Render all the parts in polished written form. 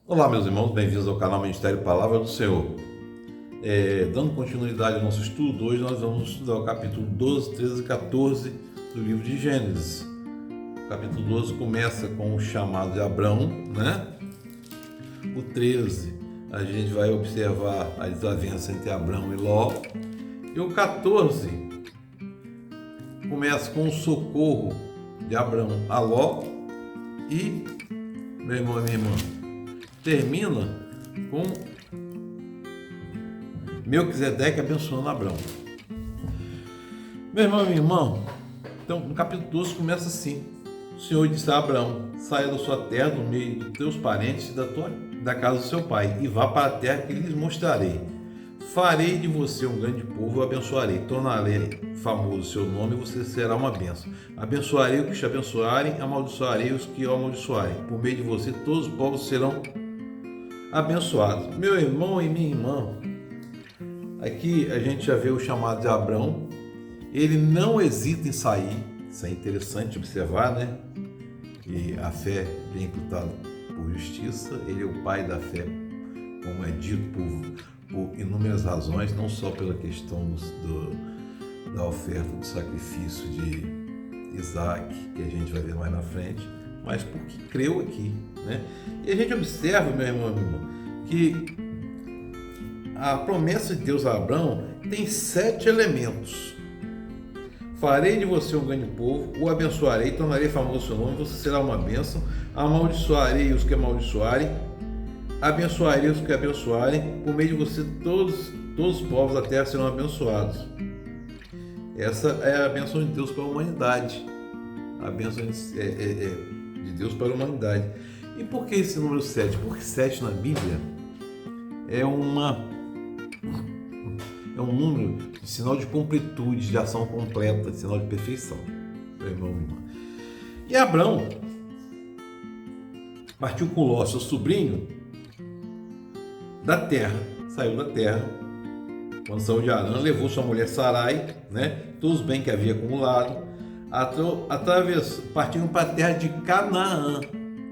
Olá, meus irmãos, bem-vindos ao canal Ministério Palavra do Senhor. Dando continuidade ao nosso estudo, hoje nós vamos estudar o capítulo 12, 13 e 14 do livro de Gênesis. O capítulo 12 começa com o chamado de Abrão, né? O 13, a gente vai observar a desavença entre Abrão e Ló. E o 14 começa com o socorro de Abrão a Ló. E, meu irmão e minha irmã, termina com Melquisedeque abençoando Abrão. Meu irmão e minha irmã, então no capítulo 12 começa assim: o Senhor disse a Abrão: saia da sua terra, do meio dos teus parentes e da casa do seu pai, e vá para a terra que lhes mostrarei. Farei de você um grande povo, o abençoarei, tornarei famoso o seu nome, e você será uma bênção. Abençoarei os que te abençoarem, amaldiçoarei os que o amaldiçoarem. Por meio de você todos os povos serão abençoados. Meu irmão e minha irmã, aqui a gente já vê o chamado de Abrão. Ele não hesita em sair. Isso é interessante observar, né? E a fé vem imputada por justiça. Ele é o pai da fé, como é dito por inúmeras razões, não só pela questão da oferta do sacrifício de Isaac, que a gente vai ver mais na frente, mas porque creu aqui, né? E a gente observa, meu irmão, que a promessa de Deus a Abrão tem 7 elementos. Farei de você um grande povo, o abençoarei, tornarei famoso o seu nome, você será uma bênção, amaldiçoarei os que amaldiçoarem, abençoarei os que abençoarem, por meio de você todos os povos da terra serão abençoados. Essa é a bênção de Deus para a humanidade. A bênção de Deus para a humanidade. E por que esse número 7? Porque 7 na Bíblia é um número de sinal de completude, de ação completa, de sinal de perfeição. Meu irmão, minha irmã. E Abrão partiu com Ló, seu sobrinho, da terra, saiu da terra. Quando saiu de Harã, levou sua mulher Sarai, né, todos os bens que havia acumulado, partiram para a terra de Canaã,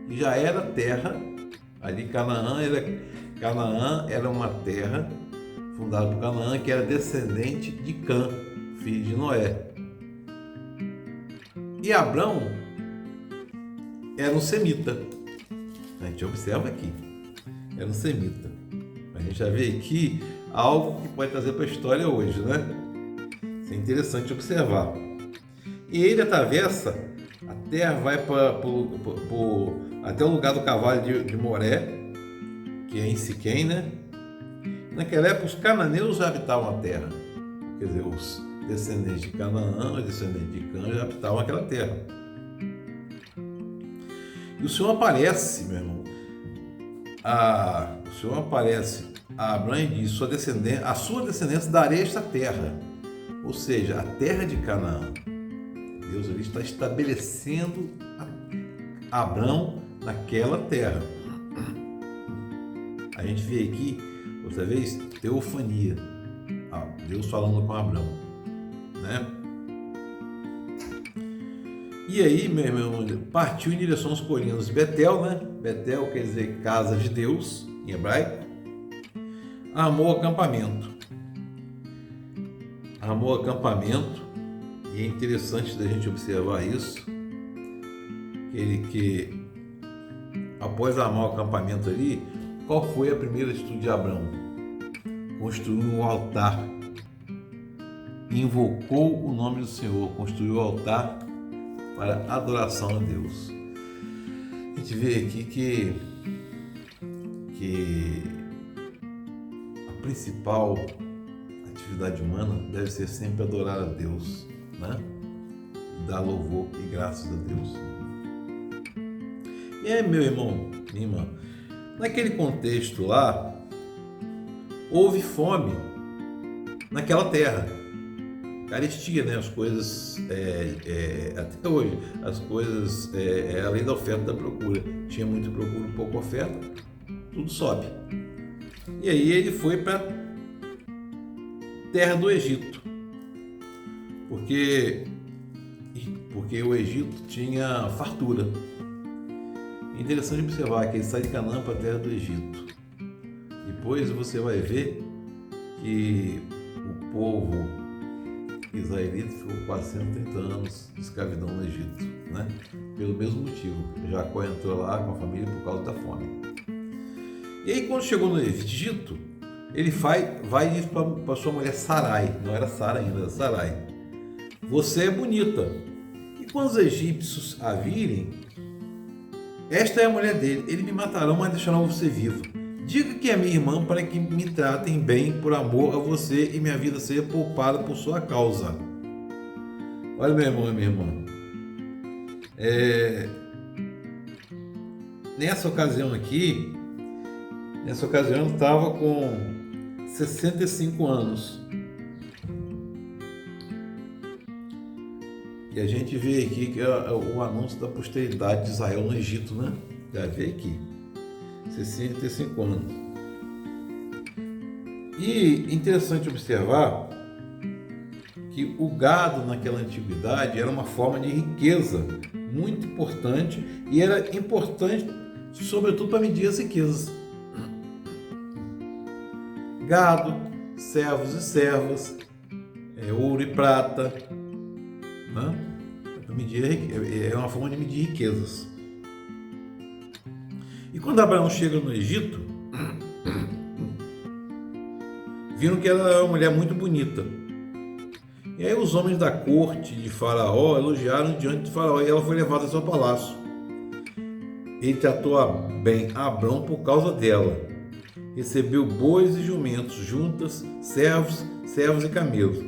que já era terra, ali Canaã era uma terra fundada por Canaã, que era descendente de Cã, filho de Noé. E Abrão era um semita, a gente observa aqui, era um semita. A gente já vê aqui algo que pode trazer para a história hoje, né? Isso é interessante observar. E ele atravessa a terra, vai até o lugar do cavalo de Moré, que é em Siquém, né? Naquela época, os cananeus já habitavam a terra. Quer dizer, os descendentes de Canaã, os descendentes de Cã já habitavam aquela terra. E o Senhor aparece, meu irmão. O Senhor aparece a Abrão e diz: a sua descendência darei esta terra. Ou seja, a terra de Canaã. Deus ali está estabelecendo Abrão naquela terra. A gente vê aqui, outra vez, teofania. Deus falando com Abrão, né? E aí, meu irmão, partiu em direção aos colinos de Betel, né? Betel quer dizer casa de Deus, em hebraico. Armou acampamento. E é interessante da gente observar isso, que após armar o acampamento ali, qual foi a primeira atitude de Abrão? Construiu um altar, invocou o nome do Senhor, construiu o altar para adoração a Deus. A gente vê aqui que a principal atividade humana deve ser sempre adorar a Deus, né? E dar louvor e graças a Deus. E aí, meu irmão, minha irmã, naquele contexto lá, houve fome naquela terra, carestia, né? As coisas, até hoje, as coisas, a lei da oferta e da procura. Tinha muita procura, pouca oferta, tudo sobe. E aí ele foi para terra do Egito, porque o Egito tinha fartura. Interessante observar que ele sai de Canaã para a terra do Egito. Depois você vai ver que o povo israelita ficou quase 130 anos de escravidão no Egito, né? Pelo mesmo motivo. Jacó entrou lá com a família por causa da fome. E aí, quando chegou no Egito, ele vai e diz para sua mulher Sarai, não era Sara ainda, era Sarai: você é bonita. E quando os egípcios a virem, esta é a mulher dele, eles me matarão, mas deixarão você viva. Diga que é minha irmã, para que me tratem bem por amor a você e minha vida seja poupada por sua causa. Olha, meu irmão e minha irmã. Nessa ocasião eu estava com 65 anos. E a gente vê aqui que é o anúncio da posteridade de Israel no Egito, né? Já vê aqui. 65 anos. E interessante observar que o gado naquela antiguidade era uma forma de riqueza muito importante, e era importante sobretudo para medir as riquezas. Gado, servos e servas, ouro e prata, né? É uma forma de medir riquezas. E quando Abraão chega no Egito, viram que ela era uma mulher muito bonita. E aí os homens da corte de Faraó elogiaram diante de Faraó, e ela foi levada ao seu palácio. Ele tratou bem Abraão por causa dela. Recebeu bois e jumentos, juntas, servos e camelos.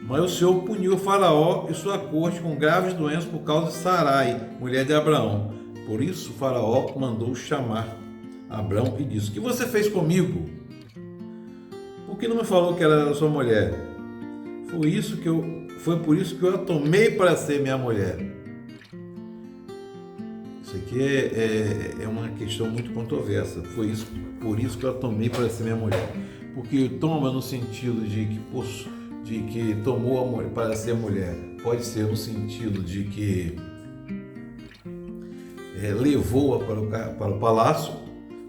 Mas o Senhor puniu Faraó e sua corte com graves doenças por causa de Sarai, mulher de Abraão. Por isso Faraó mandou chamar Abraão e disse: o que você fez comigo? Por que não me falou que ela era sua mulher? Foi por isso que eu a tomei para ser minha mulher. Isso aqui é uma questão muito controversa. Por isso que eu a tomei para ser minha mulher. Porque toma no sentido de que tomou a mulher para ser mulher. Pode ser no sentido de que levou-a para o palácio,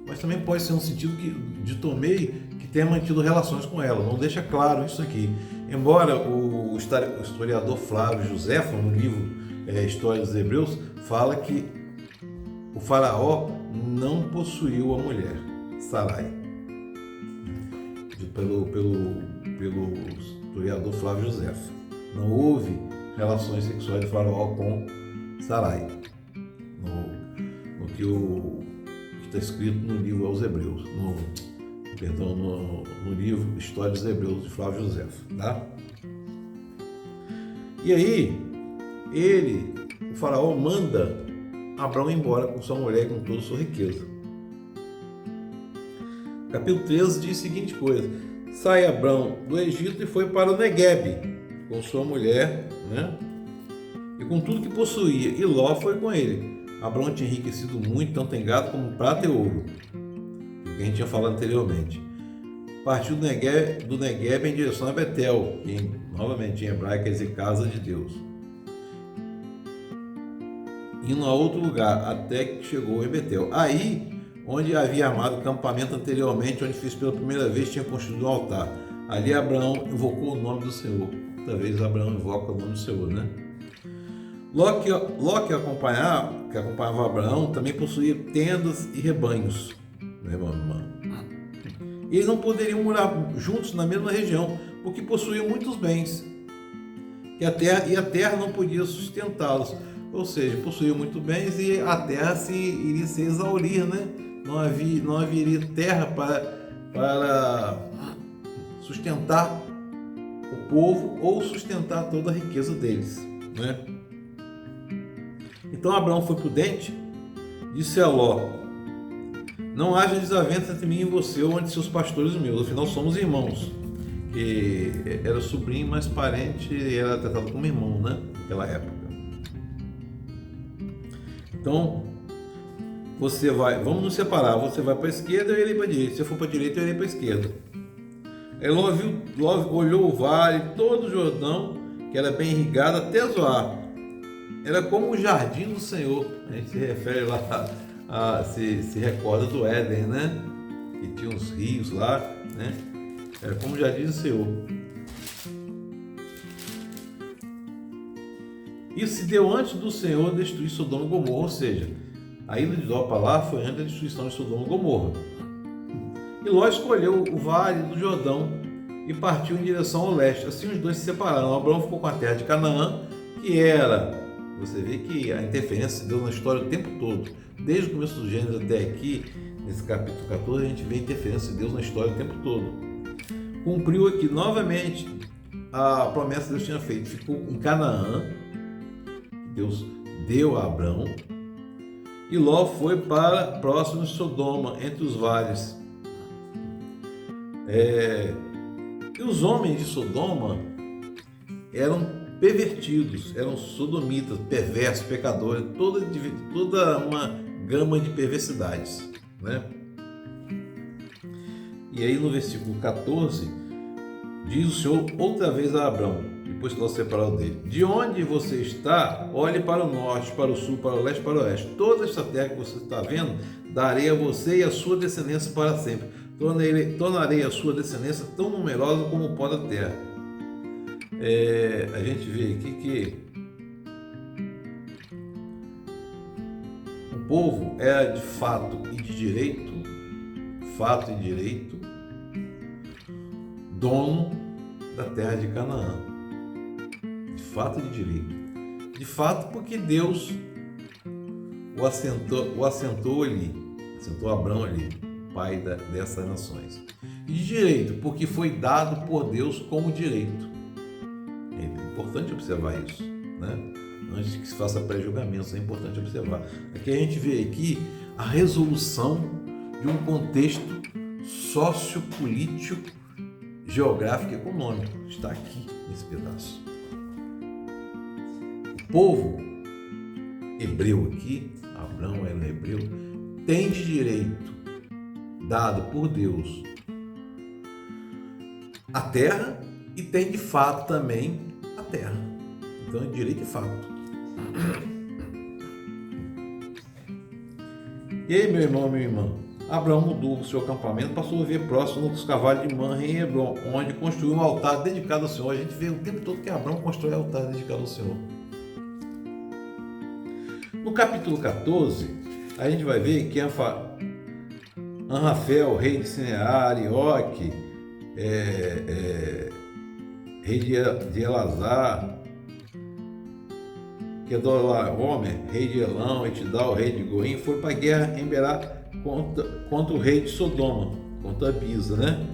mas também pode ser no sentido de tomei, que tenha mantido relações com ela. Não deixa claro isso aqui. Embora o historiador Flávio Joséfo, no livro História dos Hebreus, fala que o faraó não possuiu a mulher, Sarai. Pelo historiador Flávio Joséfo. Não houve relações sexuais de faraó com Sarai. No que está escrito no livro aos Hebreus, no livro História dos Hebreus de Flávio Joséfo, tá? E aí o faraó manda Abraão embora com sua mulher e com toda a sua riqueza. Capítulo 13 diz a seguinte coisa: sai Abraão do Egito e foi para o Neguebe com sua mulher, né? E com tudo que possuía, e Ló foi com ele. Abraão tinha enriquecido muito, tanto em gado como prata e ouro, que a gente tinha falado anteriormente. Partiu do Neguebe em direção a Betel, que novamente em hebraico quer dizer casa de Deus, indo a outro lugar, até que chegou em Betel. Aí, onde havia armado o campamento anteriormente, onde fez pela primeira vez, tinha construído um altar. Ali Abraão invocou o nome do Senhor. Outra vez Abraão invoca o nome do Senhor, né? Ló que acompanhava Abraão também possuía tendas e rebanhos. Meu irmão. E eles não poderiam morar juntos na mesma região, porque possuíam muitos bens. E a terra não podia sustentá-los. Ou seja, possuíam muitos bens e a terra iria se exaurir, né? Não haveria terra para sustentar o povo ou sustentar toda a riqueza deles, né? Então Abraão foi prudente, disse a Ló: não haja desavença entre mim e você ou entre seus pastores e meus, afinal somos irmãos. Que era sobrinho, mas parente, e era tratado como irmão, né? Naquela época. Então, vamos nos separar, você vai para a esquerda e eu irei para a direita, se eu for para a direita eu irei para a esquerda. Aí Ló olhou o vale, todo o Jordão, que era bem irrigado, até Zoar. Era como o jardim do Senhor. A gente se refere lá se recorda do Éden, né? Que tinha uns rios lá, né? Como já diz o Senhor. Isso se deu antes do Senhor destruir Sodoma e Gomorra, ou seja, a ilha de Ló para lá foi antes da destruição de Sodoma e Gomorra. E Ló escolheu o vale do Jordão e partiu em direção ao leste. Assim os dois se separaram. Abraão ficou com a terra de Canaã, que era... Você vê que a interferência de Deus na história o tempo todo. Desde o começo do Gênesis até aqui, nesse capítulo 14, a gente vê a interferência de Deus na história o tempo todo. Cumpriu aqui novamente a promessa que Deus tinha feito. Ficou em Canaã, Deus deu a Abraão, e Ló foi para próximo de Sodoma, entre os vales. E os homens de Sodoma eram pervertidos, eram sodomitas, perversos, pecadores, toda uma gama de perversidades, né? E aí no versículo 14 diz o Senhor outra vez a Abraão, depois que Ló se separou dele: de onde você está, olhe para o norte, para o sul, para o leste, para o oeste. Toda esta terra que você está vendo, darei a você e a sua descendência para sempre. Tornarei a sua descendência tão numerosa como o pó da terra. A gente vê aqui que o povo era de fato e de direito, dono da terra de Canaã. De fato e de direito. De fato, porque Deus o assentou ali, assentou Abraão ali, pai dessas nações. E de direito, porque foi dado por Deus como direito. É importante observar isso, né? Antes que se faça pré-julgamentos, é importante observar. Aqui a gente vê aqui a resolução de um contexto sociopolítico, geográfico e econômico. Está aqui nesse pedaço. O povo hebreu aqui, Abraão era hebreu, tem de direito dado por Deus a terra e tem de fato também a terra. Então é direito e fato. E aí, meu irmão, minha irmã, Abraão mudou o seu acampamento, passou a viver próximo dos cavalos de Manre em Hebron, onde construiu um altar dedicado ao Senhor. A gente vê o tempo todo que Abraão constrói altar dedicado ao Senhor. No capítulo 14, a gente vai ver que Anrafel, rei de Sinear, Arioque, rei de Elazar, Kedorlaomer, rei de Elão, Etidal, rei de Goim, foram para a guerra em Berá contra o rei de Sodoma, contra Bisa, né?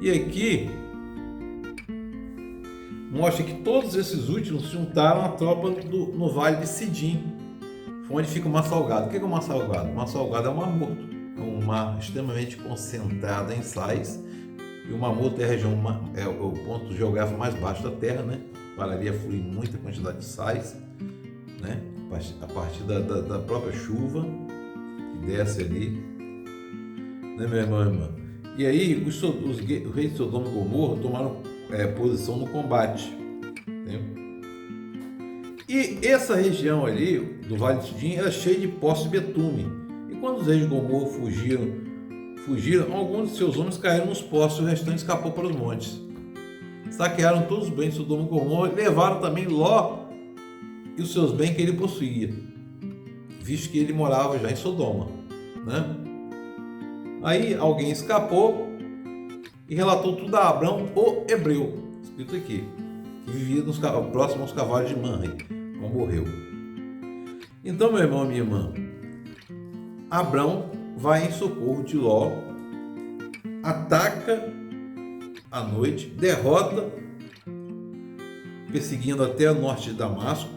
E aqui mostra que todos esses últimos se juntaram à tropa no vale de Sidim, onde fica o Mar Salgado. O que é o Mar Salgado? O Mar Salgado é um mar morto, é um mar extremamente concentrado em sais, e o Mar Morto é a região, é o ponto geográfico mais baixo da Terra, né? Para ali fluir muita quantidade de sais, né? A partir da própria chuva que desce ali, né, meu irmão e irmã? E aí os reis de Sodoma e Gomorra tomaram posição no combate, né? E essa região ali do Vale de Sidim era cheia de poços de betume, e quando os reis de Gomorra fugiram, alguns de seus homens caíram nos poços e o restante escapou para os montes. Saquearam todos os bens de Sodoma e Gomorra e levaram também Ló e os seus bens que ele possuía, visto que ele morava já em Sodoma, né? Aí alguém escapou e relatou tudo a Abraão, o hebreu, escrito aqui, que vivia próximo aos cavalos de Manre, mas morreu. Então, meu irmão e minha irmã, Abraão vai em socorro de Ló, ataca à noite, derrota, perseguindo até o norte de Damasco,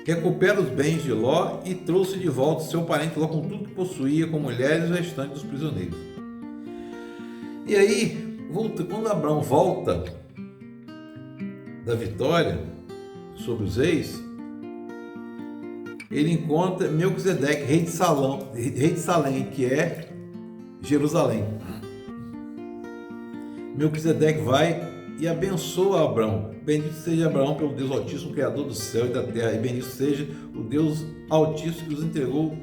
recupera os bens de Ló e trouxe de volta seu parente Ló com tudo que possuía, com mulheres e o restante dos prisioneiros. E aí, quando Abraão volta da vitória sobre os reis, ele encontra Melquisedeque, rei de Salém, que é Jerusalém. Melquisedeque vai e abençoa Abraão. Bendito seja Abraão pelo Deus Altíssimo, Criador do céu e da terra, e bendito seja o Deus Altíssimo que os entregou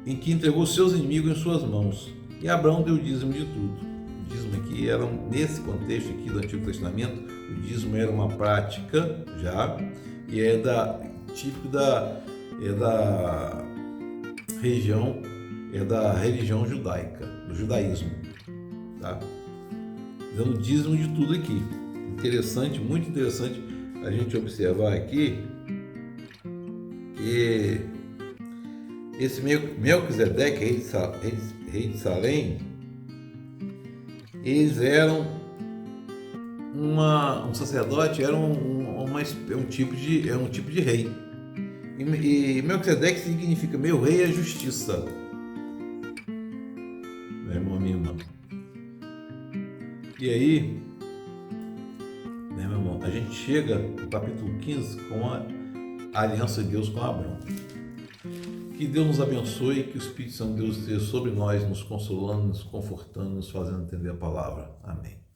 em que entregou seus inimigos em suas mãos. E Abraão deu o dízimo de tudo. O dízimo aqui era, nesse contexto aqui do Antigo Testamento, o dízimo era uma prática já, e típico da religião judaica, do judaísmo, tá? Dando dízimo de tudo aqui. Interessante, muito interessante a gente observar aqui que esse Melquisedeque, rei de Salém, eles eram um sacerdote, era um tipo de rei. E Melquisedeque significa meu rei é justiça. Meu irmão, minha irmã. E aí, meu irmão, a gente chega no capítulo 15 com a aliança de Deus com Abraão. Que Deus nos abençoe, que o Espírito Santo de Deus esteja sobre nós, nos consolando, nos confortando, nos fazendo entender a palavra. Amém.